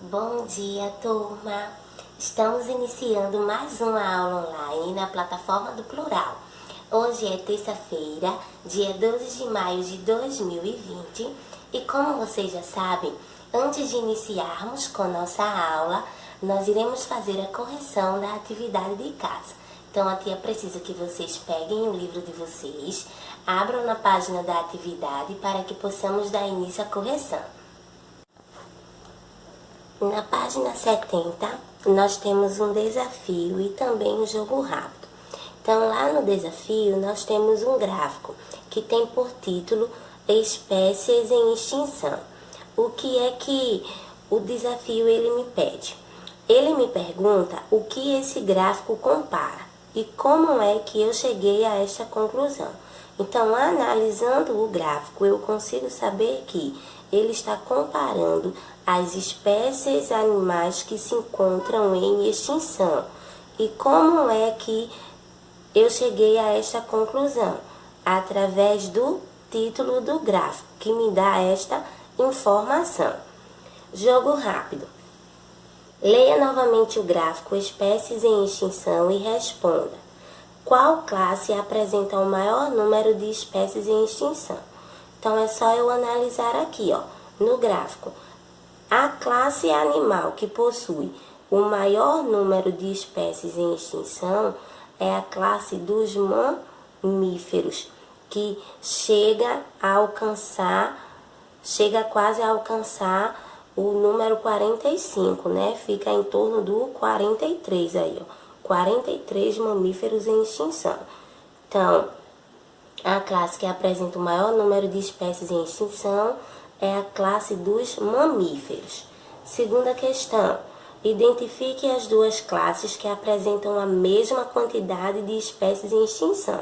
Bom dia, turma! Estamos iniciando mais uma aula online na plataforma do Plural. Hoje é terça-feira, dia 12 de maio de 2020 e como vocês já sabem, antes de iniciarmos com nossa aula, nós iremos fazer a correção da atividade de casa. Então a tia precisa que vocês peguem o livro de vocês, abram na página da atividade para que possamos dar início à correção. Na página 70, nós temos um desafio e também um jogo rápido. Então, lá no desafio, nós temos um gráfico que tem por título Espécies em Extinção. O que é que o desafio ele me pede? Ele me pergunta o que esse gráfico compara e como é que eu cheguei a esta conclusão. Então, analisando o gráfico, eu consigo saber que ele está comparando as espécies animais que se encontram em extinção. E como é que eu cheguei a esta conclusão? Através do título do gráfico, que me dá esta informação. Jogo rápido. Leia novamente o gráfico Espécies em Extinção e responda: qual classe apresenta o maior número de espécies em extinção? Então, é só eu analisar aqui, ó, no gráfico. A classe animal que possui o maior número de espécies em extinção é a classe dos mamíferos, que chega quase a alcançar o número 45, né? Fica em torno do 43 aí, ó. 43 mamíferos em extinção. Então, a classe que apresenta o maior número de espécies em extinção é a classe dos mamíferos. Segunda questão. Identifique as duas classes que apresentam a mesma quantidade de espécies em extinção.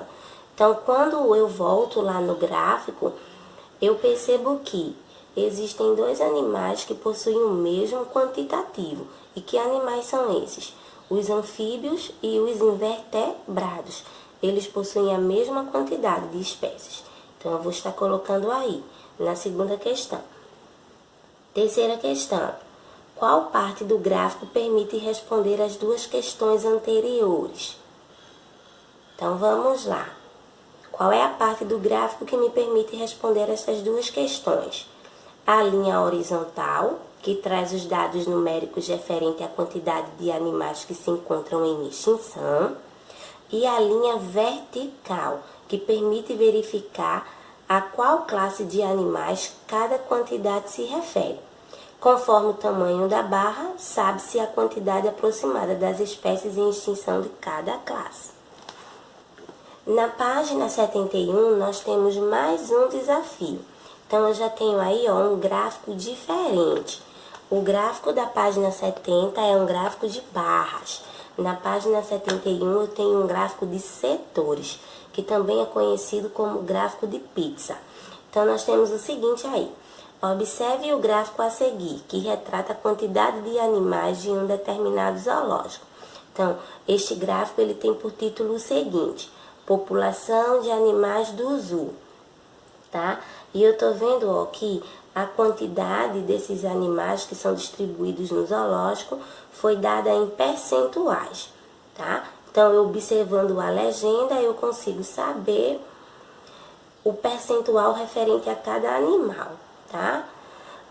Então, quando eu volto lá no gráfico, eu percebo que existem dois animais que possuem o mesmo quantitativo. E que animais são esses? Os anfíbios e os invertebrados. Eles possuem a mesma quantidade de espécies. Então, eu vou estar colocando aí, na segunda questão. Terceira questão. Qual parte do gráfico permite responder as duas questões anteriores? Então, vamos lá. Qual é a parte do gráfico que me permite responder essas duas questões? A linha horizontal, que traz os dados numéricos referentes à quantidade de animais que se encontram em extinção, e a linha vertical, que permite verificar a qual classe de animais cada quantidade se refere. Conforme o tamanho da barra, sabe-se a quantidade aproximada das espécies em extinção de cada classe. Na página 71, nós temos mais um desafio. Então, eu já tenho aí, ó, um gráfico diferente. O gráfico da página 70 é um gráfico de barras. Na página 71, eu tenho um gráfico de setores, que também é conhecido como gráfico de pizza. Então, nós temos o seguinte aí. Observe o gráfico a seguir, que retrata a quantidade de animais de um determinado zoológico. Então, este gráfico ele tem por título o seguinte: População de animais do zoo. Tá? E eu tô vendo, ó, que a quantidade desses animais que são distribuídos no zoológico foi dada em percentuais, tá? Então, eu observando a legenda, eu consigo saber o percentual referente a cada animal, tá?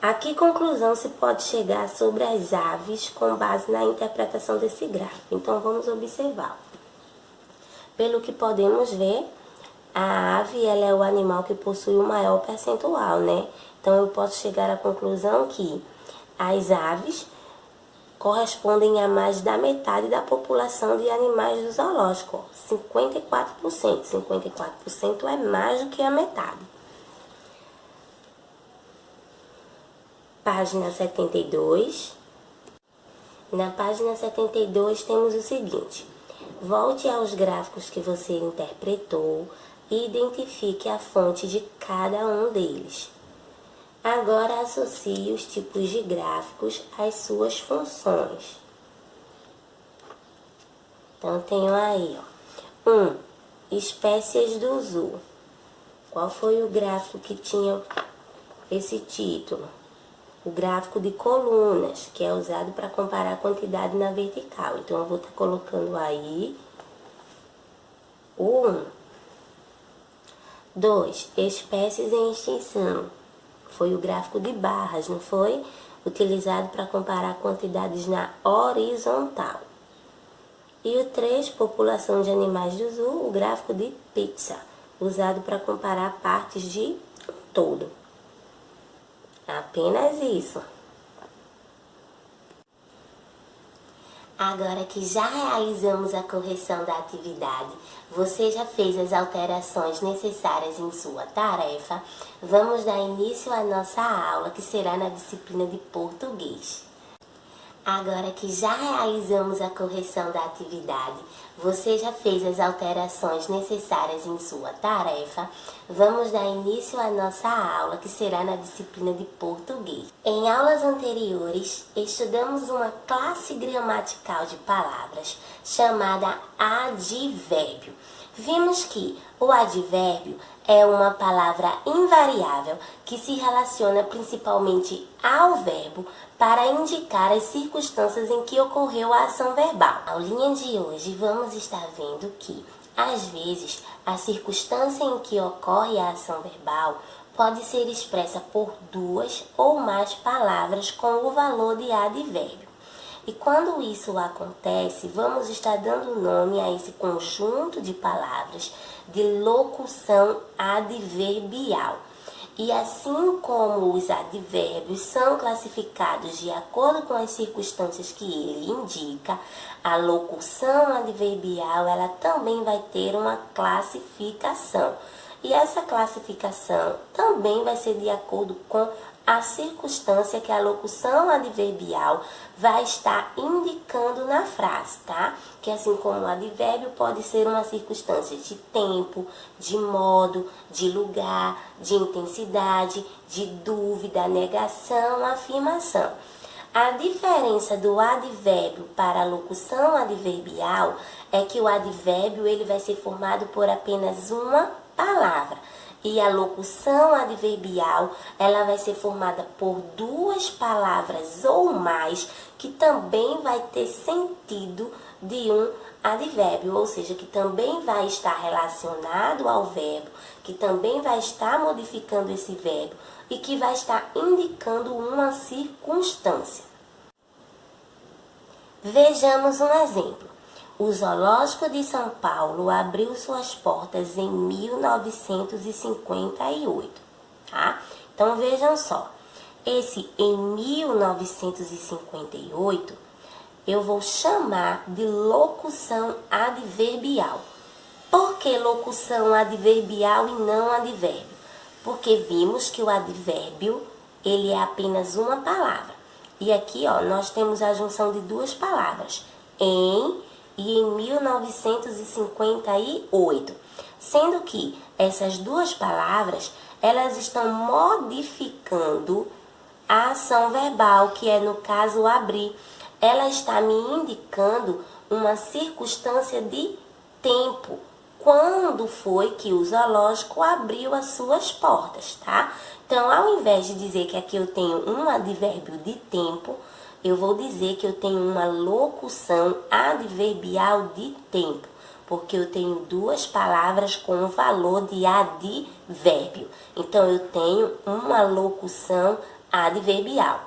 A que conclusão se pode chegar sobre as aves com base na interpretação desse gráfico? Então, vamos observar. Pelo que podemos ver, a ave ela é o animal que possui o maior percentual, né? Então, eu posso chegar à conclusão que as aves correspondem a mais da metade da população de animais do zoológico, 54%. 54% é mais do que a metade. Página 72. Na página 72 temos o seguinte: volte aos gráficos que você interpretou e identifique a fonte de cada um deles. Agora associe os tipos de gráficos às suas funções. Então, tenho aí, ó, espécies do zoo. Qual foi o gráfico que tinha esse título? o gráfico de colunas, que é usado para comparar a quantidade na vertical. Então, eu vou estar colocando aí o 1. 2. Espécies em extinção. Foi o gráfico de barras, não foi? Utilizado para comparar quantidades na horizontal. E o 3, população de animais do zoo, o gráfico de pizza, usado para comparar partes de um todo. Apenas isso. Agora que já realizamos a correção da atividade, você já fez as alterações necessárias em sua tarefa, vamos dar início à nossa aula, que será na disciplina de português. Agora que já realizamos a correção da atividade, você já fez as alterações necessárias em sua tarefa, vamos dar início à nossa aula, que será na disciplina de português. Em aulas anteriores, estudamos uma classe gramatical de palavras chamada advérbio. Vimos que o advérbio é uma palavra invariável que se relaciona principalmente ao verbo para indicar as circunstâncias em que ocorreu a ação verbal. Na aulinha de hoje, vamos estar vendo que, às vezes, a circunstância em que ocorre a ação verbal pode ser expressa por 2 ou mais palavras com o valor de advérbio. E quando isso acontece, vamos estar dando nome a esse conjunto de palavras de locução adverbial. E assim como os advérbios são classificados de acordo com as circunstâncias que ele indica, a locução adverbial ela também vai ter uma classificação. E essa classificação também vai ser de acordo com a circunstância que a locução adverbial vai estar indicando na frase, tá? Que assim como o advérbio pode ser uma circunstância de tempo, de modo, de lugar, de intensidade, de dúvida, negação, afirmação. A diferença do advérbio para a locução adverbial é que o advérbio ele vai ser formado por apenas uma palavra. E a locução adverbial, ela vai ser formada por 2 palavras ou mais, que também vai ter sentido de um advérbio, ou seja, que também vai estar relacionado ao verbo, que também vai estar modificando esse verbo e que vai estar indicando uma circunstância. Vejamos um exemplo. O Zoológico de São Paulo abriu suas portas em 1958, tá? Então, vejam só. Esse em 1958, eu vou chamar de locução adverbial. Por que locução adverbial e não advérbio? Porque vimos que o advérbio, ele é apenas uma palavra. E aqui, ó, nós temos a junção de 2 palavras, em e em 1958, sendo que essas 2 palavras, elas estão modificando a ação verbal, que é no caso abrir. Ela está me indicando uma circunstância de tempo, quando foi que o zoológico abriu as suas portas, tá? Então, ao invés de dizer que aqui eu tenho um advérbio de tempo, eu vou dizer que eu tenho uma locução adverbial de tempo, porque eu tenho 2 palavras com o valor de advérbio. Então, eu tenho uma locução adverbial.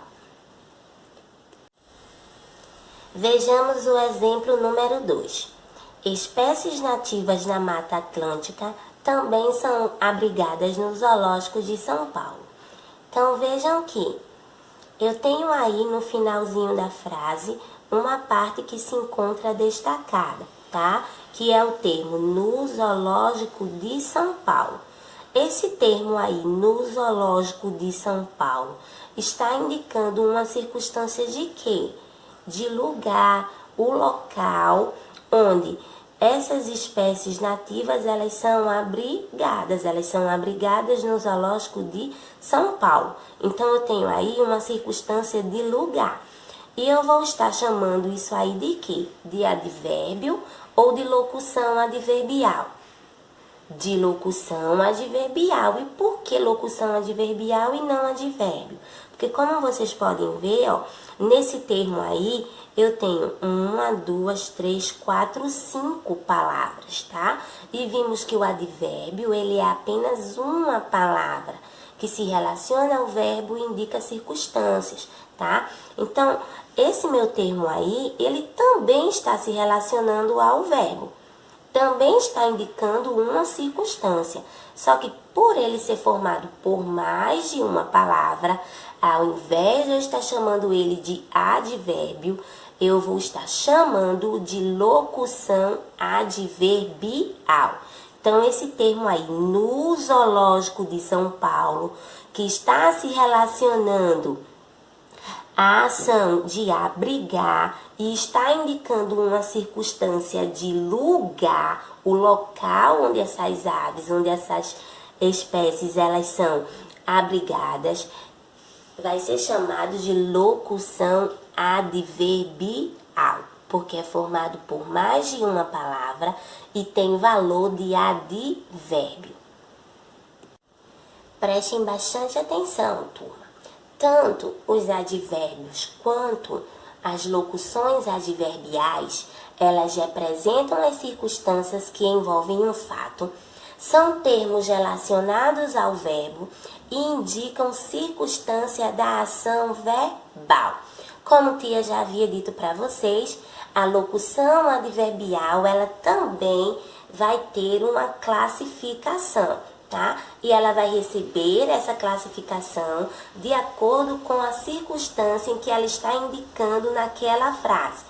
Vejamos o exemplo número 2. Espécies nativas na Mata Atlântica também são abrigadas no Zoológico de São Paulo. Então, vejam que eu tenho aí no finalzinho da frase uma parte que se encontra destacada, tá? Que é o termo no Zoológico de São Paulo. Esse termo aí, no Zoológico de São Paulo, está indicando uma circunstância de quê? De lugar, o local onde essas espécies nativas, elas são abrigadas no Zoológico de São Paulo. Então, eu tenho aí uma circunstância de lugar. E eu vou estar chamando isso aí de quê? De advérbio ou de locução adverbial. de locução adverbial. E por que locução adverbial e não advérbio? Porque como vocês podem ver, ó, nesse termo aí, eu tenho 1, 2, 3, 4, 5 palavras, tá? E vimos que o advérbio, ele é apenas uma palavra, que se relaciona ao verbo e indica circunstâncias, tá? Então, esse meu termo aí, ele também está se relacionando ao verbo. Também está indicando uma circunstância. Só que por ele ser formado por mais de uma palavra, ao invés de eu estar chamando ele de advérbio, eu vou estar chamando de locução adverbial. Então, esse termo aí, no Zoológico de São Paulo, que está se relacionando à ação de abrigar e está indicando uma circunstância de lugar, o local onde essas aves, onde essas espécies, elas são abrigadas, vai ser chamado de locução adverbial, porque é formado por mais de uma palavra e tem valor de advérbio. Prestem bastante atenção, turma. Tanto os advérbios quanto as locuções adverbiais, elas representam as circunstâncias que envolvem um fato, são termos relacionados ao verbo e indicam circunstância da ação verbal. Como tia já havia dito para vocês, a locução adverbial, ela também vai ter uma classificação, tá? E ela vai receber essa classificação de acordo com a circunstância em que ela está indicando naquela frase.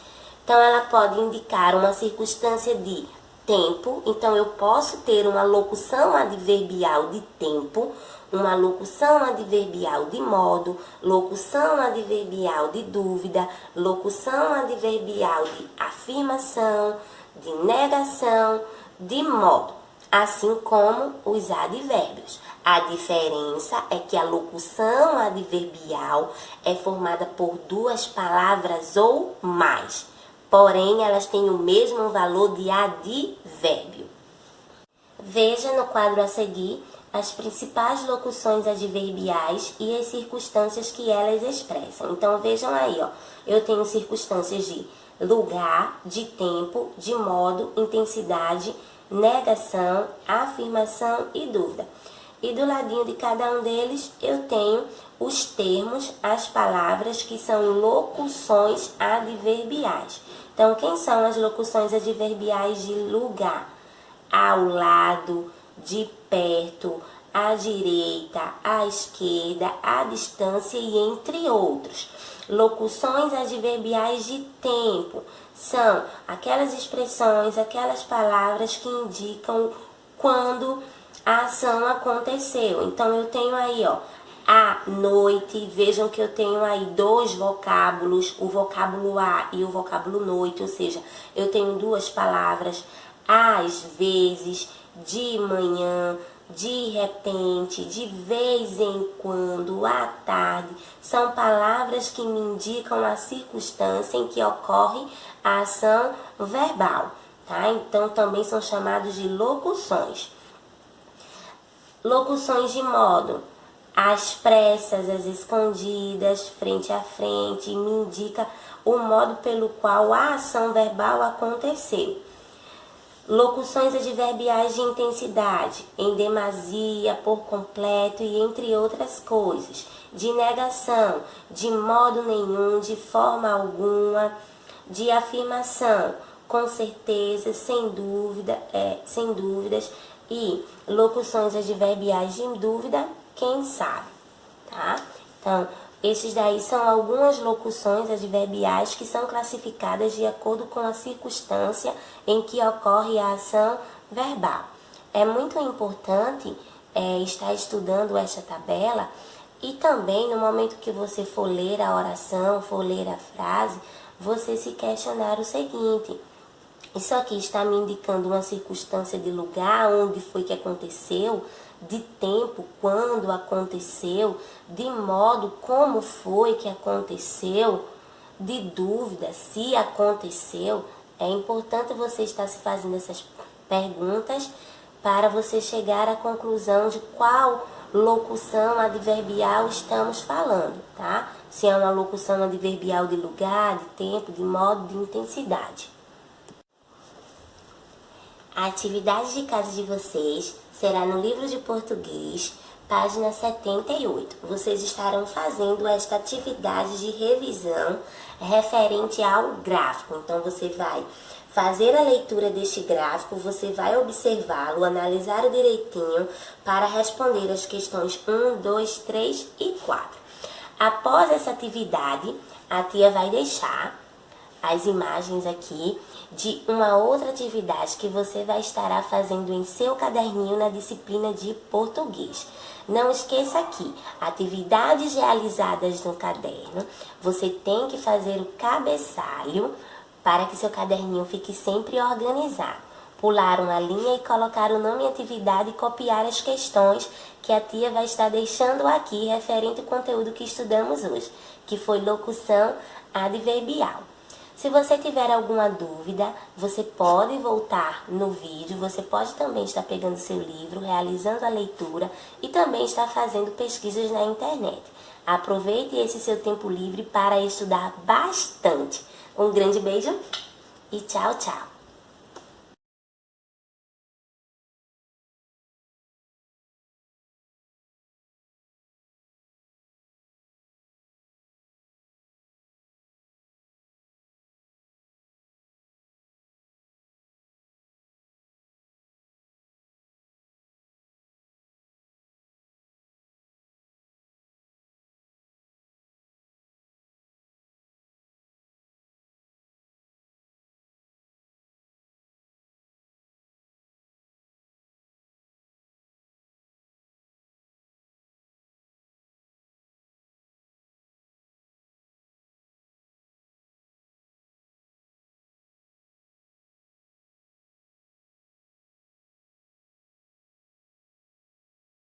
Então, ela pode indicar uma circunstância de tempo, então eu posso ter uma locução adverbial de tempo, uma locução adverbial de modo, locução adverbial de dúvida, locução adverbial de afirmação, de negação, de modo, assim como os advérbios. A diferença é que a locução adverbial é formada por duas palavras ou mais, porém elas têm o mesmo valor de advérbio. Veja no quadro a seguir as principais locuções adverbiais e as circunstâncias que elas expressam. Então, vejam aí, ó, eu tenho circunstâncias de lugar, de tempo, de modo, intensidade, negação, afirmação e dúvida. E do ladinho de cada um deles, eu tenho os termos, as palavras que são locuções adverbiais. Então, quem são as locuções adverbiais de lugar? Ao lado, de perto, à direita, à esquerda, à distância e entre outros. Locuções adverbiais de tempo são aquelas expressões, aquelas palavras que indicam quando a ação aconteceu. Então, eu tenho aí, ó, à noite. Vejam que eu tenho aí dois vocábulos, o vocábulo a e o vocábulo noite, ou seja, eu tenho duas palavras. Às vezes, de manhã, de repente, de vez em quando, à tarde, são palavras que me indicam a circunstância em que ocorre a ação verbal, tá? Então, também são chamados de locuções. Locuções de modo: às pressas, às escondidas, frente a frente, me indica o modo pelo qual a ação verbal aconteceu. Locuções adverbiais de intensidade: em demasia, por completo e entre outras coisas. De negação: de modo nenhum, de forma alguma. De afirmação: com certeza, sem dúvida, sem dúvidas. E locuções adverbiais de dúvida: quem sabe, tá? Então, esses daí são algumas locuções adverbiais que são classificadas de acordo com a circunstância em que ocorre a ação verbal. É muito importante estar estudando esta tabela e também no momento que você for ler a oração, for ler a frase, você se questionar o seguinte: isso aqui está me indicando uma circunstância de lugar, onde foi que aconteceu, de tempo, quando aconteceu, de modo, como foi que aconteceu, de dúvida, se aconteceu. É importante você estar se fazendo essas perguntas para você chegar à conclusão de qual locução adverbial estamos falando, tá? Se é uma locução adverbial de lugar, de tempo, de modo, de intensidade. A atividade de casa de vocês será no livro de português, página 78. Vocês estarão fazendo esta atividade de revisão referente ao gráfico. Então, você vai fazer a leitura deste gráfico, você vai observá-lo, analisar direitinho para responder as questões 1, 2, 3 e 4. Após essa atividade, a tia vai deixar as imagens aqui de uma outra atividade que você vai estar fazendo em seu caderninho na disciplina de português. Não esqueça aqui, atividades realizadas no caderno, você tem que fazer o cabeçalho para que seu caderninho fique sempre organizado. Pular uma linha e colocar o nome e atividade e copiar as questões que a tia vai estar deixando aqui referente ao conteúdo que estudamos hoje, que foi locução adverbial. Se você tiver alguma dúvida, você pode voltar no vídeo, você pode também estar pegando seu livro, realizando a leitura e também estar fazendo pesquisas na internet. Aproveite esse seu tempo livre para estudar bastante. Um grande beijo e tchau, tchau!